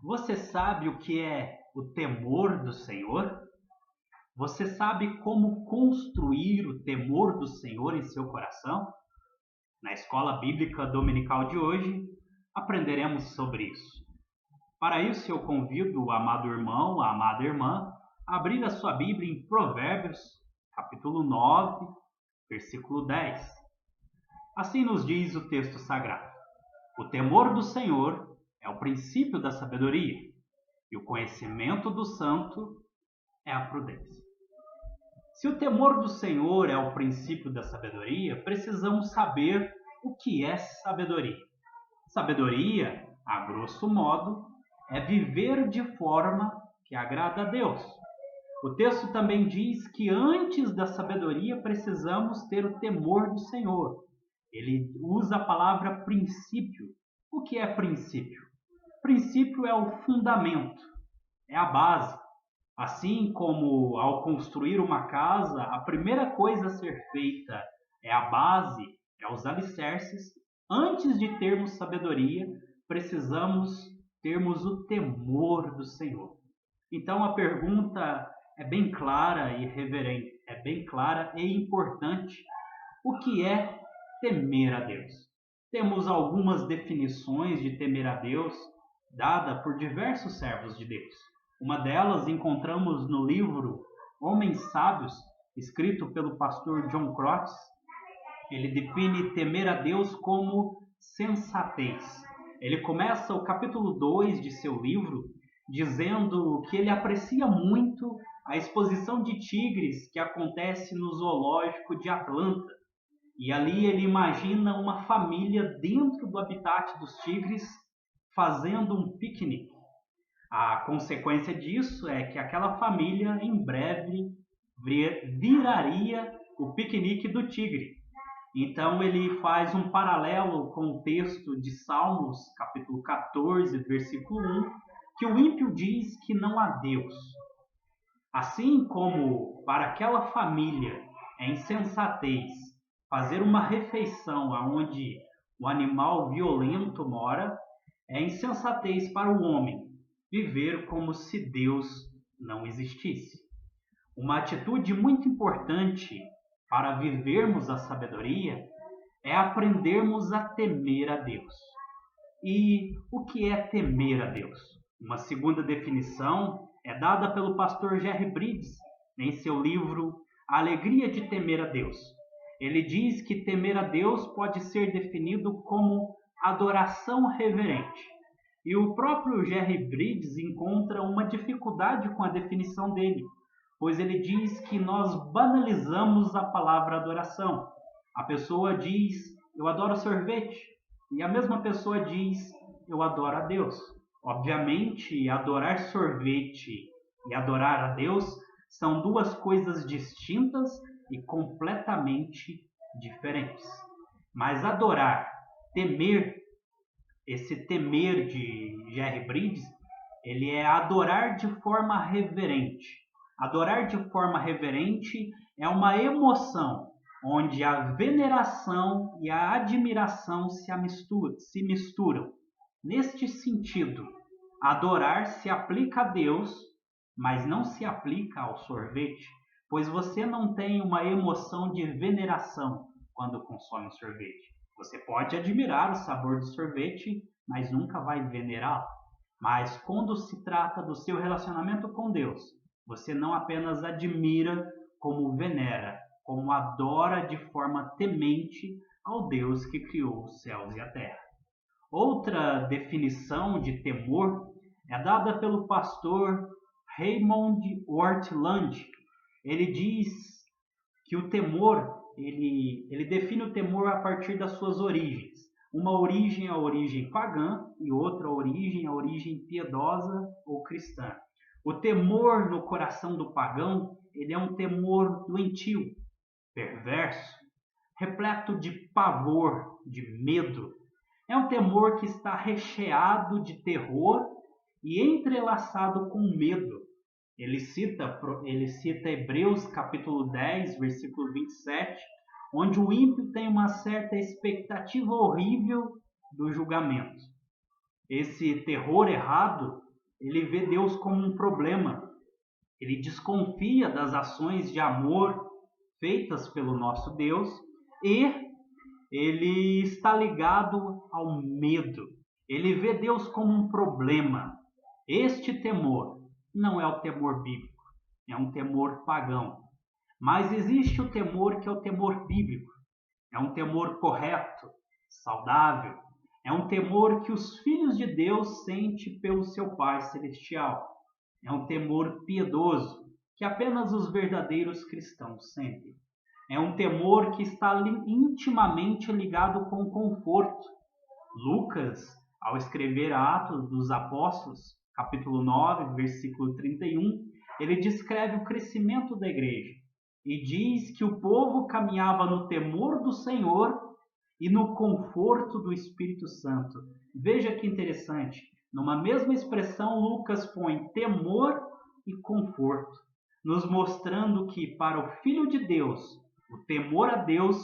Você sabe o que é o temor do Senhor? Você sabe como construir o temor do Senhor em seu coração? Na escola bíblica dominical de hoje, aprenderemos sobre isso. Para isso, eu convido o amado irmão, a amada irmã, a abrir a sua Bíblia em Provérbios, capítulo 9, versículo 10. Assim nos diz o texto sagrado: O temor do Senhor é o princípio da sabedoria, e o conhecimento do santo é a prudência. Se o temor do Senhor é o princípio da sabedoria, precisamos saber o que é sabedoria. Sabedoria, a grosso modo, é viver de forma que agrada a Deus. O texto também diz que antes da sabedoria precisamos ter o temor do Senhor. Ele usa a palavra princípio. O que é princípio? Princípio é o fundamento, é a base. Assim como ao construir uma casa, a primeira coisa a ser feita é a base, é os alicerces. Antes de termos sabedoria, precisamos termos o temor do Senhor. Então a pergunta é bem clara e reverente, é bem clara e importante. O que é temer a Deus? Temos algumas definições de temer a Deus dada por diversos servos de Deus. Uma delas encontramos no livro Homens Sábios, escrito pelo pastor John Crotts. Ele define temer a Deus como sensatez. Ele começa o capítulo 2 de seu livro dizendo que ele aprecia muito a exposição de tigres que acontece no zoológico de Atlanta. E ali ele imagina uma família dentro do habitat dos tigres fazendo um piquenique. A consequência disso é que aquela família em breve viraria o piquenique do tigre. Então ele faz um paralelo com o texto de Salmos, capítulo 14, versículo 1, que o ímpio diz que não há Deus. Assim como para aquela família é insensatez fazer uma refeição onde o animal violento mora, é insensatez para o homem viver como se Deus não existisse. Uma atitude muito importante para vivermos a sabedoria é aprendermos a temer a Deus. E o que é temer a Deus? Uma segunda definição é dada pelo pastor Jerry Bridges em seu livro A Alegria de Temer a Deus. Ele diz que temer a Deus pode ser definido como adoração reverente. E o próprio Jerry Bridges encontra uma dificuldade com a definição dele, pois ele diz que nós banalizamos a palavra adoração. A pessoa diz, eu adoro sorvete, e a mesma pessoa diz, eu adoro a Deus. Obviamente, adorar sorvete e adorar a Deus são duas coisas distintas e completamente diferentes. Mas adorar, temer, esse temer de Jerry Bridges, ele é adorar de forma reverente. Adorar de forma reverente é uma emoção onde a veneração e a admiração se misturam. Neste sentido, adorar se aplica a Deus, mas não se aplica ao sorvete, pois você não tem uma emoção de veneração quando consome um sorvete. Você pode admirar o sabor do sorvete, mas nunca vai venerá-lo. Mas quando se trata do seu relacionamento com Deus, você não apenas admira, como venera, como adora de forma temente ao Deus que criou os céus e a terra. Outra definição de temor é dada pelo pastor Raymond Ortland. Ele diz que o temor, ele define o temor a partir das suas origens. Uma origem é a origem pagã e outra origem é a origem piedosa ou cristã. O temor no coração do pagão, ele é um temor doentio, perverso, repleto de pavor, de medo. É um temor que está recheado de terror e entrelaçado com medo. Ele cita Hebreus capítulo 10, versículo 27, onde o ímpio tem uma certa expectativa horrível do julgamento. Esse terror errado ele vê Deus como um problema. Ele desconfia das ações de amor feitas pelo nosso Deus e ele está ligado ao medo. Ele vê Deus como um problema. Este temor não é o temor bíblico, é um temor pagão. Mas existe o temor que é o temor bíblico. É um temor correto, saudável. É um temor que os filhos de Deus sentem pelo seu Pai Celestial. É um temor piedoso que apenas os verdadeiros cristãos sentem. É um temor que está intimamente ligado com o conforto. Lucas, ao escrever Atos dos Apóstolos, capítulo 9, versículo 31, ele descreve o crescimento da igreja e diz que o povo caminhava no temor do Senhor e no conforto do Espírito Santo. Veja que interessante, numa mesma expressão, Lucas põe temor e conforto, nos mostrando que para o Filho de Deus, o temor a Deus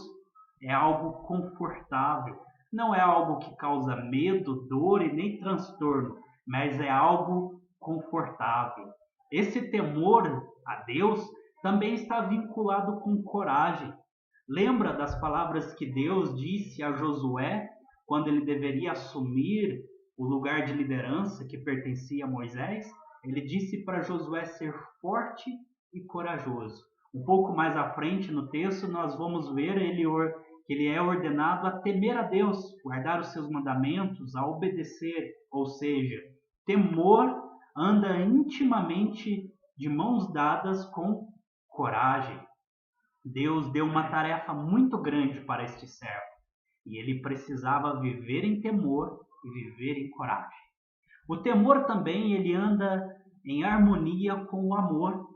é algo confortável, não é algo que causa medo, dor e nem transtorno, mas é algo confortável. Esse temor a Deus também está vinculado com coragem. Lembra das palavras que Deus disse a Josué quando ele deveria assumir o lugar de liderança que pertencia a Moisés? Ele disse para Josué ser forte e corajoso. Um pouco mais à frente no texto nós vamos ver que ele é ordenado a temer a Deus, guardar os seus mandamentos, a obedecer, ou seja, temor anda intimamente de mãos dadas com coragem. Deus deu uma tarefa muito grande para este servo e ele precisava viver em temor e viver em coragem. O temor também ele anda em harmonia com o amor.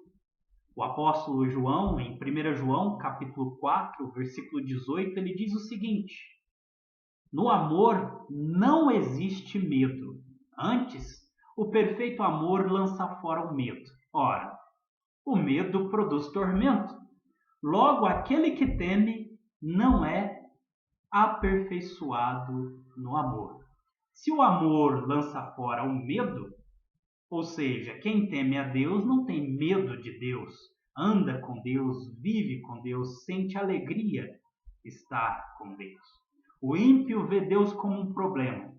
O apóstolo João, em 1 João, capítulo 4, versículo 18, ele diz o seguinte: no amor não existe medo. Antes, o perfeito amor lança fora o medo. Ora, o medo produz tormento. Logo, aquele que teme não é aperfeiçoado no amor. Se o amor lança fora o medo, ou seja, quem teme a Deus não tem medo de Deus, anda com Deus, vive com Deus, sente alegria estar com Deus. O ímpio vê Deus como um problema,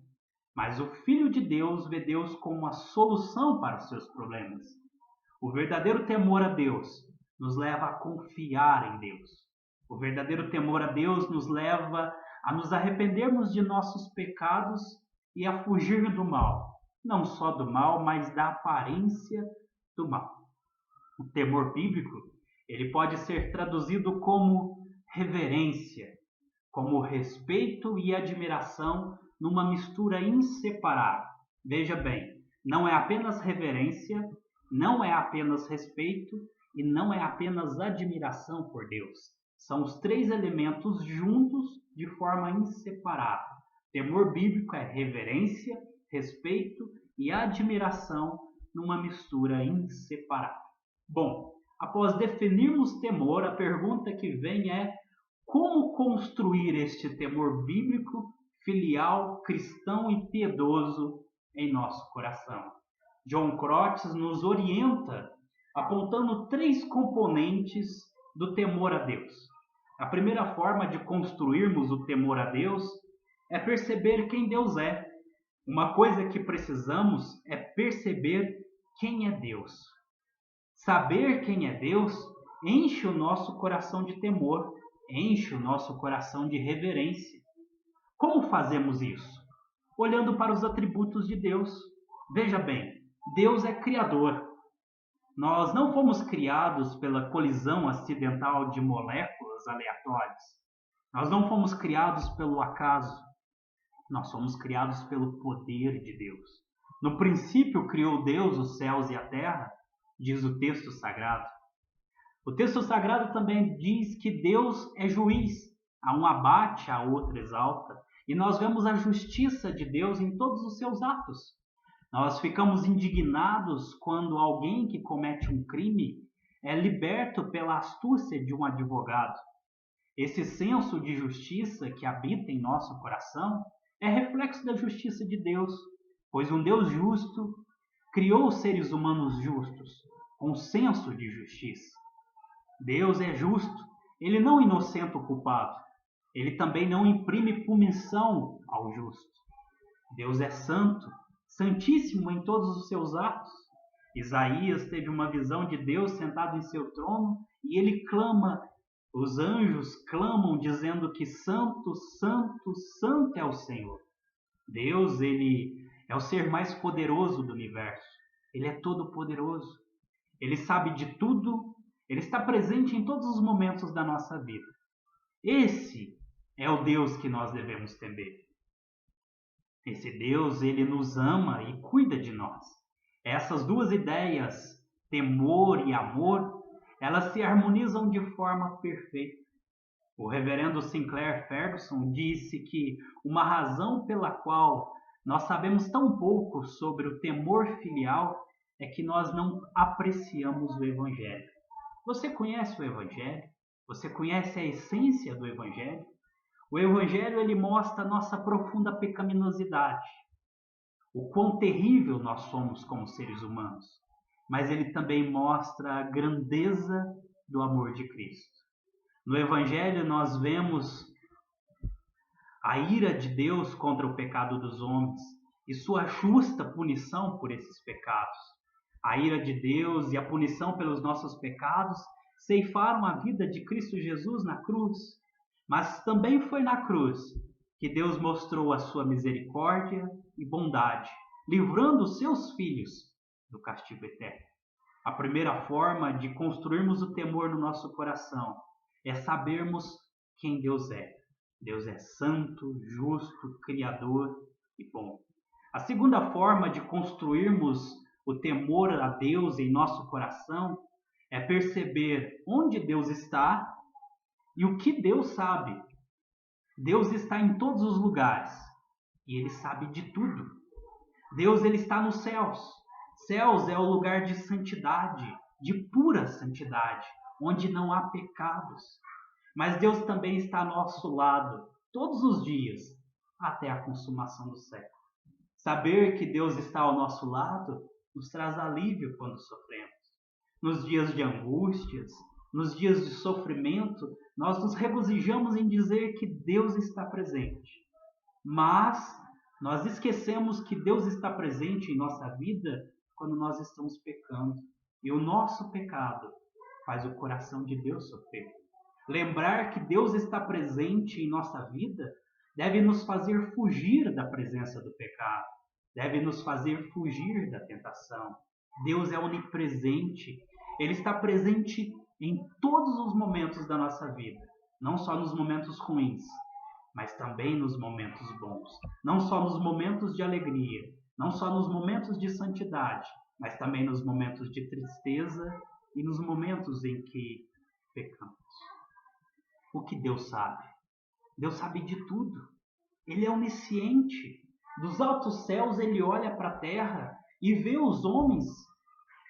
mas o Filho de Deus vê Deus como a solução para os seus problemas. O verdadeiro temor a Deus nos leva a confiar em Deus. O verdadeiro temor a Deus nos leva a nos arrependermos de nossos pecados e a fugir do mal. Não só do mal, mas da aparência do mal. O temor bíblico, ele pode ser traduzido como reverência, como respeito e admiração numa mistura inseparável. Veja bem, não é apenas reverência, não é apenas respeito e não é apenas admiração por Deus. São os três elementos juntos de forma inseparável. Temor bíblico é reverência, respeito e admiração numa mistura inseparável. Bom, após definirmos temor, a pergunta que vem é: como construir este temor bíblico, filial, cristão e piedoso em nosso coração? John Crotts nos orienta apontando três componentes do temor a Deus. A primeira forma de construirmos o temor a Deus é perceber quem Deus é. Uma coisa que precisamos é perceber quem é Deus. Saber quem é Deus enche o nosso coração de temor, enche o nosso coração de reverência. Como fazemos isso? Olhando para os atributos de Deus. Veja bem, Deus é criador. Nós não fomos criados pela colisão acidental de moléculas aleatórias. Nós não fomos criados pelo acaso. Nós somos criados pelo poder de Deus. No princípio criou Deus os céus e a terra, diz o texto sagrado. O texto sagrado também diz que Deus é juiz. A um abate, a outro exalta. E nós vemos a justiça de Deus em todos os seus atos. Nós ficamos indignados quando alguém que comete um crime é liberto pela astúcia de um advogado. Esse senso de justiça que habita em nosso coração é reflexo da justiça de Deus, pois um Deus justo criou os seres humanos justos, com senso de justiça. Deus é justo, ele não inocenta o culpado, ele também não imprime punição ao justo. Deus é santo, santíssimo em todos os seus atos. Isaías teve uma visão de Deus sentado em seu trono e ele clama, os anjos clamam dizendo que santo, santo, santo é o Senhor. Deus, ele é o ser mais poderoso do universo. Ele é todo poderoso. Ele sabe de tudo, ele está presente em todos os momentos da nossa vida. Esse é o Deus que nós devemos temer. Esse Deus, ele nos ama e cuida de nós. Essas duas ideias, temor e amor, elas se harmonizam de forma perfeita. O reverendo Sinclair Ferguson disse que uma razão pela qual nós sabemos tão pouco sobre o temor filial é que nós não apreciamos o Evangelho. Você conhece o Evangelho? Você conhece a essência do Evangelho? O Evangelho, ele mostra a nossa profunda pecaminosidade, o quão terrível nós somos como seres humanos, mas ele também mostra a grandeza do amor de Cristo. No Evangelho nós vemos a ira de Deus contra o pecado dos homens e sua justa punição por esses pecados. A ira de Deus e a punição pelos nossos pecados ceifaram a vida de Cristo Jesus na cruz, mas também foi na cruz que Deus mostrou a sua misericórdia e bondade, livrando os seus filhos do castigo eterno. A primeira forma de construirmos o temor no nosso coração é sabermos quem Deus é. Deus é santo, justo, criador e bom. A segunda forma de construirmos o temor a Deus em nosso coração é perceber onde Deus está e o que Deus sabe. Deus está em todos os lugares e Ele sabe de tudo. Deus, ele está nos céus. Céus é o lugar de santidade, de pura santidade, onde não há pecados. Mas Deus também está ao nosso lado, todos os dias, até a consumação do século. Saber que Deus está ao nosso lado nos traz alívio quando sofremos. Nos dias de angústias, nos dias de sofrimento, nós nos regozijamos em dizer que Deus está presente. Mas nós esquecemos que Deus está presente em nossa vida quando nós estamos pecando. E o nosso pecado faz o coração de Deus sofrer. Lembrar que Deus está presente em nossa vida deve nos fazer fugir da presença do pecado, deve nos fazer fugir da tentação. Deus é onipresente, Ele está presente em todos os momentos da nossa vida, não só nos momentos ruins, mas também nos momentos bons, não só nos momentos de alegria, não só nos momentos de santidade, mas também nos momentos de tristeza e nos momentos em que pecamos. O que Deus sabe? Deus sabe de tudo. Ele é onisciente. Dos altos céus ele olha para a terra e vê os homens.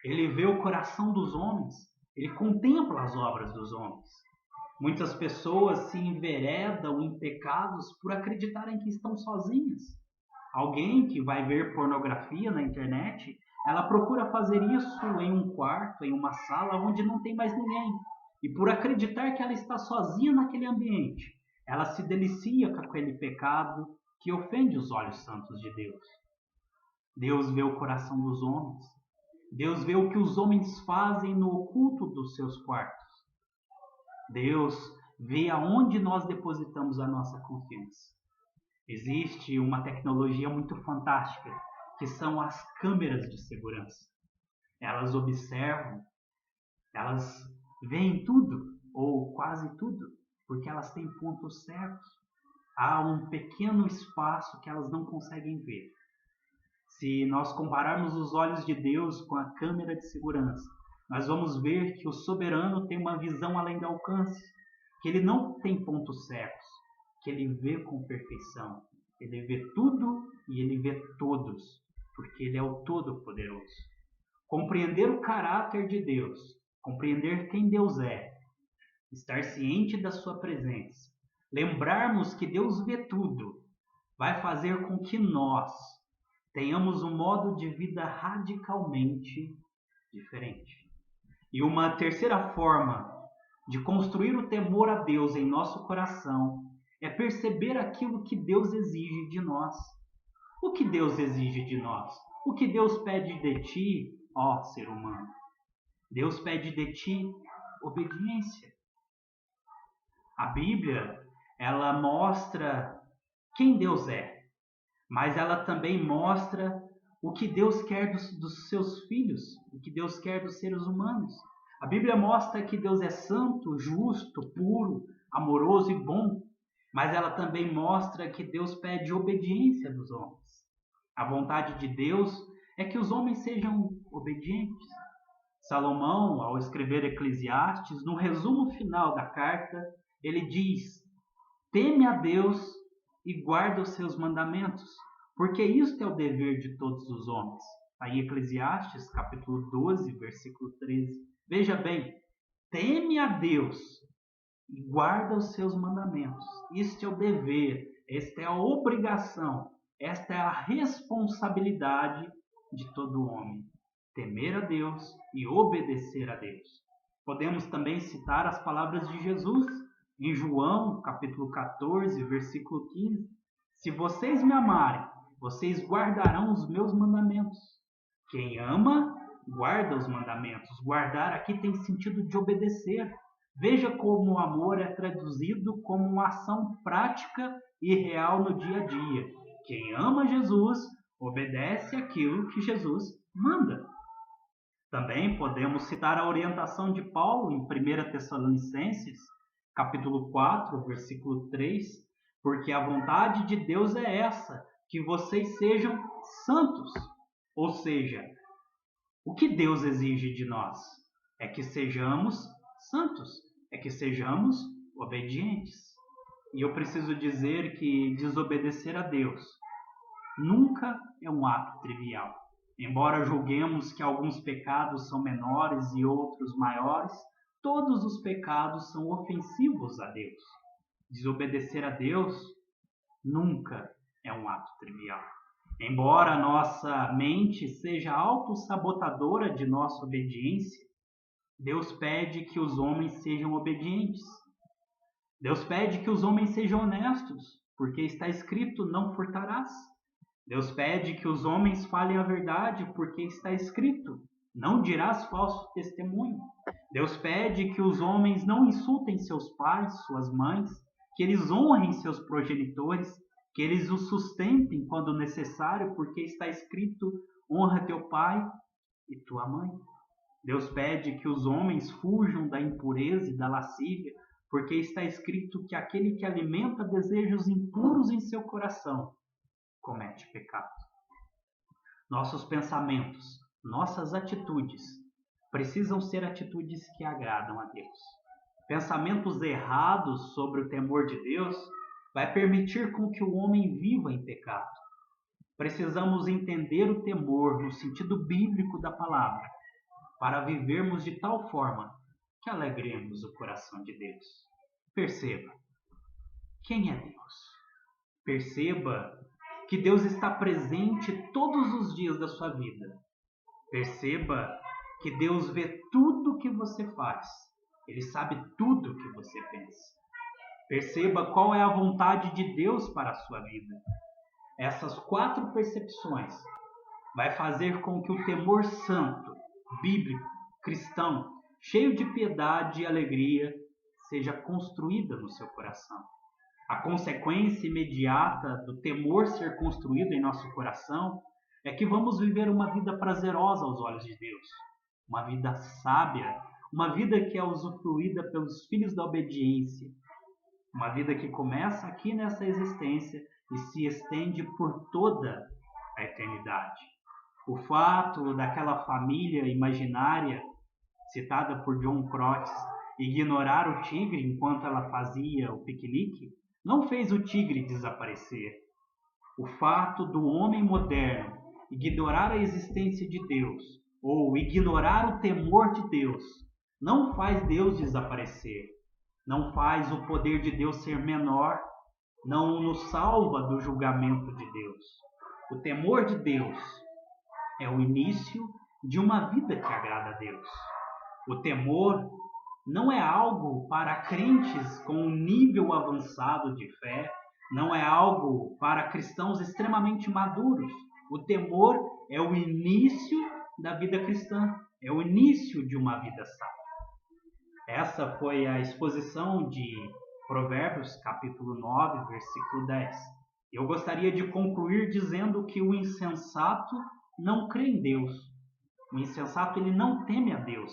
Ele vê o coração dos homens. Ele contempla as obras dos homens. Muitas pessoas se enveredam em pecados por acreditarem que estão sozinhas. Alguém que vai ver pornografia na internet, ela procura fazer isso em um quarto, em uma sala onde não tem mais ninguém. E por acreditar que ela está sozinha naquele ambiente, ela se delicia com aquele pecado que ofende os olhos santos de Deus. Deus vê o coração dos homens. Deus vê o que os homens fazem no oculto dos seus quartos. Deus vê aonde nós depositamos a nossa confiança. Existe uma tecnologia muito fantástica, que são as câmeras de segurança. Elas observam, elas veem tudo, ou quase tudo, porque elas têm pontos cegos. Há um pequeno espaço que elas não conseguem ver. Se nós compararmos os olhos de Deus com a câmera de segurança, nós vamos ver que o soberano tem uma visão além do alcance, que ele não tem pontos cegos, que ele vê com perfeição. Ele vê tudo e ele vê todos, porque ele é o Todo-Poderoso. Compreender o caráter de Deus, compreender quem Deus é, estar ciente da sua presença, lembrarmos que Deus vê tudo, vai fazer com que nós tenhamos um modo de vida radicalmente diferente. E uma terceira forma de construir o temor a Deus em nosso coração é perceber aquilo que Deus exige de nós. O que Deus exige de nós? O que Deus pede de ti, ó ser humano? Deus pede de ti obediência. A Bíblia, ela mostra quem Deus é, mas ela também mostra o que Deus quer dos seus filhos, o que Deus quer dos seres humanos. A Bíblia mostra que Deus é santo, justo, puro, amoroso e bom, mas ela também mostra que Deus pede obediência dos homens. A vontade de Deus é que os homens sejam obedientes. Salomão, ao escrever Eclesiastes, no resumo final da carta, ele diz: teme a Deus e guarda os seus mandamentos, porque isto é o dever de todos os homens. Aí Eclesiastes, capítulo 12, versículo 13. Veja bem, teme a Deus e guarda os seus mandamentos. Este é o dever, esta é a obrigação, esta é a responsabilidade de todo homem. Temer a Deus e obedecer a Deus. Podemos também citar as palavras de Jesus em João, capítulo 14, versículo 15. Se vocês me amarem, vocês guardarão os meus mandamentos. Quem ama, guarda os mandamentos. Guardar aqui tem sentido de obedecer. Veja como o amor é traduzido como uma ação prática e real no dia a dia. Quem ama Jesus, obedece aquilo que Jesus manda. Também podemos citar a orientação de Paulo em 1 Tessalonicenses, capítulo 4, versículo 3, porque a vontade de Deus é essa, que vocês sejam santos. Ou seja, o que Deus exige de nós é que sejamos santos, é que sejamos obedientes. E eu preciso dizer que desobedecer a Deus nunca é um ato trivial. Embora julguemos que alguns pecados são menores e outros maiores, todos os pecados são ofensivos a Deus. Desobedecer a Deus nunca é um ato trivial. Embora nossa mente seja autossabotadora de nossa obediência, Deus pede que os homens sejam obedientes. Deus pede que os homens sejam honestos, porque está escrito: não furtarás. Deus pede que os homens falem a verdade, porque está escrito: não dirás falso testemunho. Deus pede que os homens não insultem seus pais, suas mães, que eles honrem seus progenitores, que eles os sustentem quando necessário, porque está escrito: honra teu pai e tua mãe. Deus pede que os homens fujam da impureza e da lascívia, porque está escrito que aquele que alimenta desejos impuros em seu coração comete pecado. Nossos pensamentos, nossas atitudes precisam ser atitudes que agradam a Deus. Pensamentos errados sobre o temor de Deus vai permitir com que o homem viva em pecado. Precisamos entender o temor no sentido bíblico da palavra, para vivermos de tal forma que alegremos o coração de Deus. Perceba, quem é Deus? Perceba que Deus está presente todos os dias da sua vida. Perceba que Deus vê tudo o que você faz. Ele sabe tudo o que você pensa. Perceba qual é a vontade de Deus para a sua vida. Essas 4 percepções vai fazer com que o temor santo, bíblico, cristão, cheio de piedade e alegria, seja construída no seu coração. A consequência imediata do temor ser construído em nosso coração é que vamos viver uma vida prazerosa aos olhos de Deus, uma vida sábia, uma vida que é usufruída pelos filhos da obediência, uma vida que começa aqui nessa existência e se estende por toda a eternidade. O fato daquela família imaginária, citada por John Crotts, ignorar o tigre enquanto ela fazia o piquenique, não fez o tigre desaparecer. O fato do homem moderno ignorar a existência de Deus ou ignorar o temor de Deus não faz Deus desaparecer, não faz o poder de Deus ser menor, não nos salva do julgamento de Deus. O temor de Deus é o início de uma vida que agrada a Deus. O temor não é algo para crentes com um nível avançado de fé, não é algo para cristãos extremamente maduros. O temor é o início da vida cristã, é o início de uma vida sábia. Essa foi a exposição de Provérbios, capítulo 9, versículo 10. Eu gostaria de concluir dizendo que o insensato não crê em Deus. O insensato, ele não teme a Deus.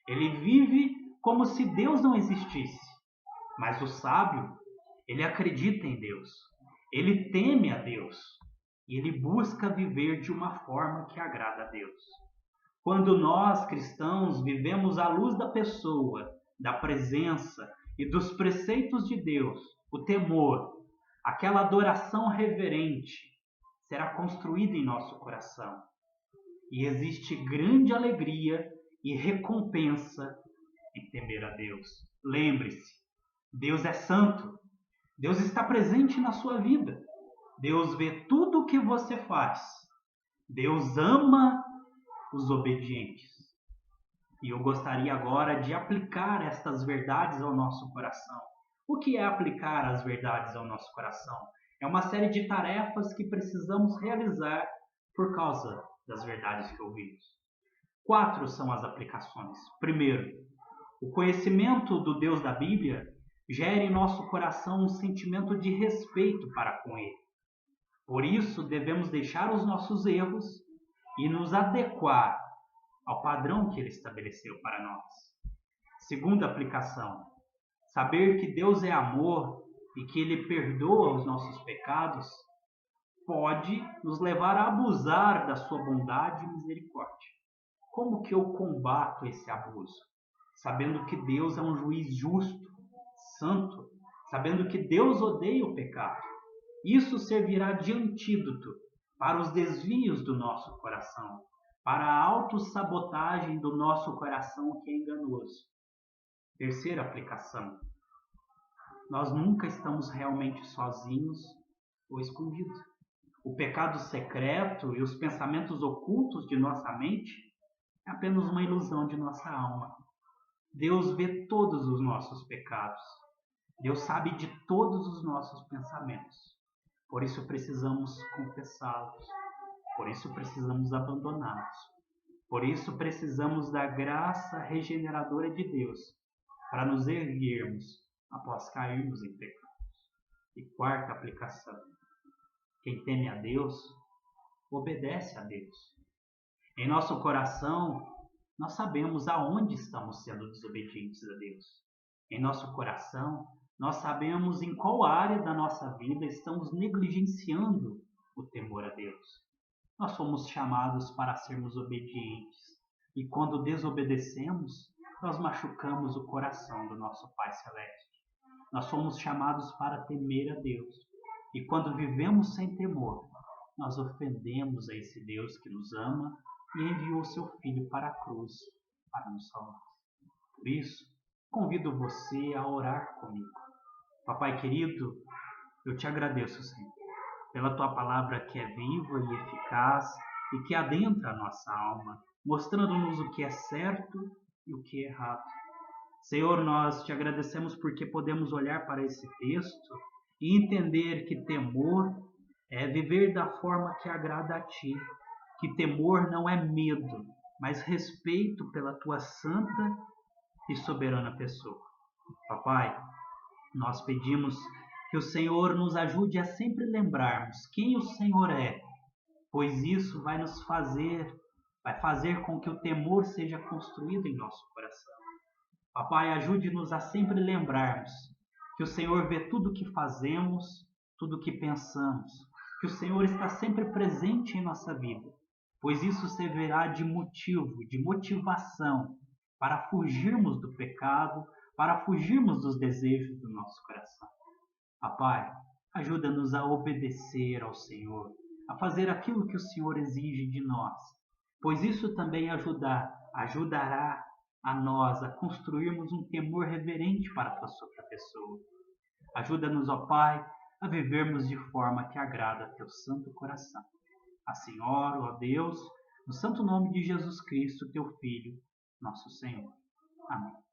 Ele vive como se Deus não existisse. Mas o sábio, ele acredita em Deus. Ele teme a Deus. E ele busca viver de uma forma que agrada a Deus. Quando nós, cristãos, vivemos à luz da pessoa, da presença e dos preceitos de Deus, o temor, aquela adoração reverente, será construída em nosso coração. E existe grande alegria e recompensa em temer a Deus. Lembre-se, Deus é santo. Deus está presente na sua vida. Deus vê tudo o que você faz. Deus ama os obedientes. E eu gostaria agora de aplicar estas verdades ao nosso coração. O que é aplicar as verdades ao nosso coração? É uma série de tarefas que precisamos realizar por causa das verdades que ouvimos. 4 são as aplicações. Primeiro, o conhecimento do Deus da Bíblia gera em nosso coração um sentimento de respeito para com Ele. Por isso, devemos deixar os nossos erros e nos adequar ao padrão que Ele estabeleceu para nós. Segunda aplicação, saber que Deus é amor e que Ele perdoa os nossos pecados pode nos levar a abusar da sua bondade e misericórdia. Como que eu combato esse abuso? Sabendo que Deus é um juiz justo, santo, sabendo que Deus odeia o pecado. Isso servirá de antídoto para os desvios do nosso coração, para a autossabotagem do nosso coração que é enganoso. Terceira aplicação, nós nunca estamos realmente sozinhos ou escondidos. O pecado secreto e os pensamentos ocultos de nossa mente é apenas uma ilusão de nossa alma. Deus vê todos os nossos pecados. Deus sabe de todos os nossos pensamentos. Por isso precisamos confessá-los. Por isso precisamos abandoná-los. Por isso precisamos da graça regeneradora de Deus para nos erguermos após cairmos em pecados. E quarta aplicação, quem teme a Deus, obedece a Deus. Em nosso coração, nós sabemos aonde estamos sendo desobedientes a Deus. Em nosso coração, nós sabemos em qual área da nossa vida estamos negligenciando o temor a Deus. Nós somos chamados para sermos obedientes. E quando desobedecemos, nós machucamos o coração do nosso Pai Celeste. Nós somos chamados para temer a Deus. E quando vivemos sem temor, nós ofendemos a esse Deus que nos ama e enviou seu Filho para a cruz para nos salvar. Por isso, convido você a orar comigo. Papai querido, eu te agradeço, Senhor, pela tua palavra que é viva e eficaz e que adentra a nossa alma, mostrando-nos o que é certo e o que é errado. Senhor, nós te agradecemos porque podemos olhar para esse texto e entender que temor é viver da forma que agrada a ti, que temor não é medo, mas respeito pela tua santa e soberana pessoa. Papai, nós pedimos que o Senhor nos ajude a sempre lembrarmos quem o Senhor é, pois isso vai fazer com que o temor seja construído em nosso coração. Papai, ajude-nos a sempre lembrarmos que o Senhor vê tudo o que fazemos, tudo o que pensamos, que o Senhor está sempre presente em nossa vida, pois isso servirá de motivo, de motivação para fugirmos do pecado, para fugirmos dos desejos do nosso coração. Papai, ajuda-nos a obedecer ao Senhor, a fazer aquilo que o Senhor exige de nós, pois isso também ajudará a nós a construirmos um temor reverente para a tua santa pessoa. Ajuda-nos, ó Pai, a vivermos de forma que agrada a teu santo coração. Assim oro, ó Deus, no santo nome de Jesus Cristo, teu Filho, nosso Senhor. Amém.